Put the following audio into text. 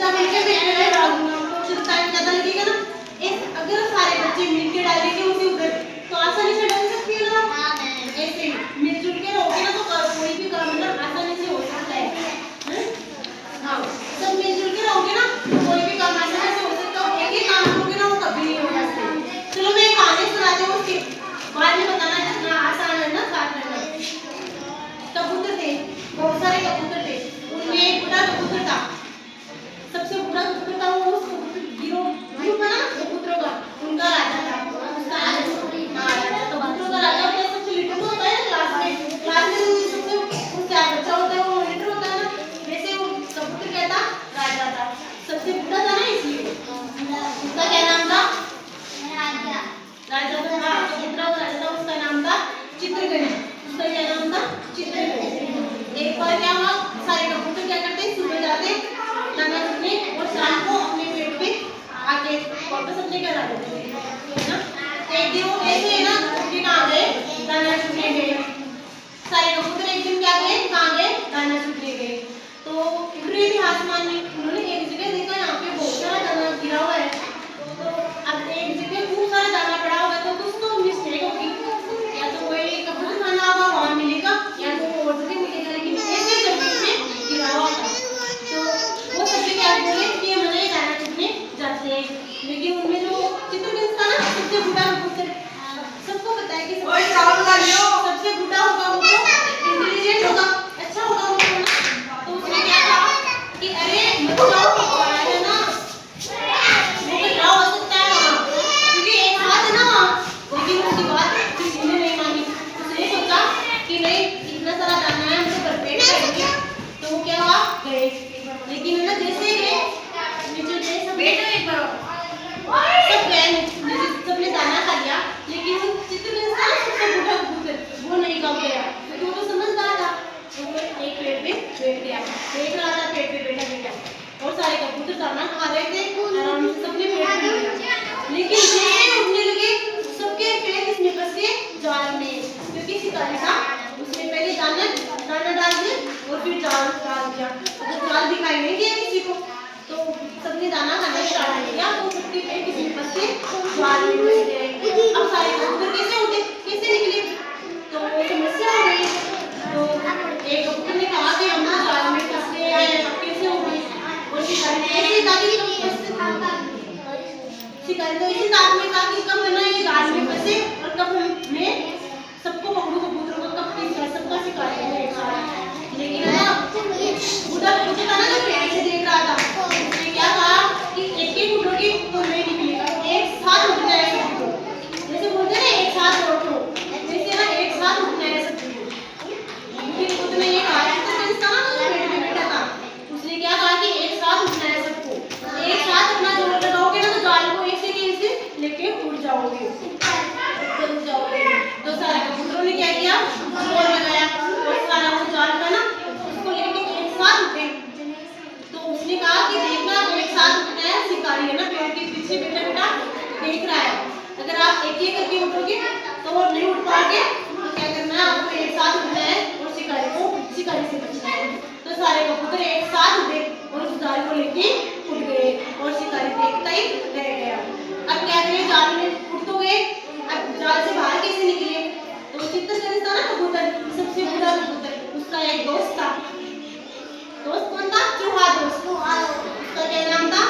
चित्ता मिलके बैठे रहे तो चित्ता ज्यादा लगेगा ना। एक अगर सारे बच्चे मिलके डालेंगे उसे उधर तो आसानी से डाल सकती है ना। ऐसे मिलजुल के रहोगे ना तो कोई भी काम ना आसानी से हो सकता है। हाँ, सब मिलजुल के रहोगे ना कोई भी काम आसानी से हो सकता है। एक ही काम करोगे ना वो कभी नहीं होगा। चलो मैं एक कहानी सुनाती हूँ, उसके बाद में बताना कितना आसान है ना साथ रहना। कबूतर थे, बहुत सारे कबूतर थे, उनमें एक बड़ा कबूतर था। सबसे बड़ा कबूतर था वो गिरोह बना कबूतरों का, उनका राजा था। उसका कबूतरों का राजा होता है, सबसे लीडर होता है क्लास में सबसे उसका बच्चा होता है वो लीडर होता है ना। वैसे वो कबूतर क्या था, राजा था, सबसे बड़ा था ना इसलिए। उसका क्या नाम था, राजा था। हाँ, कबूतरों का राजा था, उसका नाम था चित्रगण। उसका क्या नाम था, चित्रगण। एक बार क्या हुआ, सारे कबूतर क्या करते हैं, सुबह जाते दाना चुगने और शाम को अपने पेड़ पे आके वापस अपने घर आ जाते हैं ना। एक दिन वो ऐसे है ना उनके कहाँ गए, दाना चुगने गए। सारे कबूतर एक दिन क्या गए, कहाँ गए, दाना चुगने गए। तो उड़ रही थी आसमान में, उन्होंने एक जगह देखा यहाँ पे बहुत सारा दाना गिरा हुआ है। तो अब एक जगह खूब सारा दाना पड़ा हुआ है तो कुछ तो मिस्टेक होगी, या तो कोई कबूतर खाना होगा वहाँ मिलेगा या तो और जगह मिलेगा, लेकिन ऐसे जमीन में गिरा हुआ था। तो वो सबसे क्या बोले कि हम नहीं दाना चुगने जाते हैं। लेकिन उनमें जो चित्रगण था ना सबसे बूढ़ा कबूतर, सबको पता है कि सबसे बूढ़ा होगा वो तो इंटेलिजेंट होगा, अच्छा होगा वो तो ना। तो उसने क्या कहा कि अरे मत जाओ, राजा ना वो खतरा हो सकता है वहाँ, क्योंकि एक हाथ है ना वहाँ। लेकिन उसकी बात किसी ने नहीं मानी। उसने सोचा कि नहीं इतना सारा दाना है हम तो भरपेट करेंगे। तो वो क्या हुआ, गए। लेकिन है ना जैसे ही गए नीचे गए सब गए नीचे, सबने दाना खा लिया। लेकिन वो चित्रगण था सबसे बूढ़ा कबूतर, वो नहीं खा गया क्योंकि वो तो समझदार था। तो वो एक पेड़ पे बैठ गया, देख रहा था पेड़ पे बैठा बैठा और सारे कबूतर दाना खा रहे थे आराम से, सबने पेड़ पे बैठा। लेकिन जैसे उठने लगे सबके पैर इसमें फंसे जाल में, क्योंकि शिकारी था उसने पहले दाना डाल दिया और फिर जाल डाल दिया। तो जाल दिखाई नहीं दिया किसी को, तो सबने दाना खाना स्टार्ट कर दिया। तो सबके पैर किसी में फंसे जाल में फंस गए। अब सारे कबूतर कैसे उठे, कैसे निकले, तो वो समस्या हो गई। तो एक कबूतर ने कहा कि हम जाल में फंस गए हैं, अब कैसे होंगे। और शिकारी ऐसे ताकि शिकारी तो इसी बात में था कि कब है ना ये जाल में फंसे और कब हमें सबको पकड़ू कबूतरों को, कब सबका शिकार करेंगे। लेकिन है ना बूढ़ा कबूतर था ना जो पेड़ से देख रहा था, उसने क्या कहा कि एक एक उठोगे तो नहीं निकलेगा, एक साथ उठना है सबको। जैसे बोलते हैं ना एक साथ उठो, वैसे ना एक साथ उठना है सबको। लेकिन कबूतर ने ये कहा कि तो था ना पेड़ पे बैठा था, उसने क्या कहा कि एक साथ उठना है सबको, एक साथ अपना जोर लगाओगे ना तो जाल को एक से लेके उड़ जाओगे, उड़ जाओगे। तो सारे कबूतरों ने क्या किया, जोर लगाया और सारा वो जाल था ना उसको लेके एक साथ उठे। तो उसने कहा कि देखना एक साथ उठना है, शिकारी है ना पेड़ के पीछे बैठा बैठा देख रहा है, अगर आप एक एक करके उठोगे तो वो नहीं उठ पाओगे। तो क्या करना है, आपको एक साथ उठना है और शिकारी से बचना है। तो सारे कबूतर एक साथ उठे और उस जाल को लेके उड़ गए और शिकारी देखता ही रह गया। अब क्या करें, जाल में उठ तो गए, अब जाल से बाहर कैसे निकले। तो चित्रगण था ना कबूतर, सबसे बूढ़ा कबूतर, उसका एक दोस्त था। दोस्त कौन था, चूहा दोस्त। उसका क्या नाम था,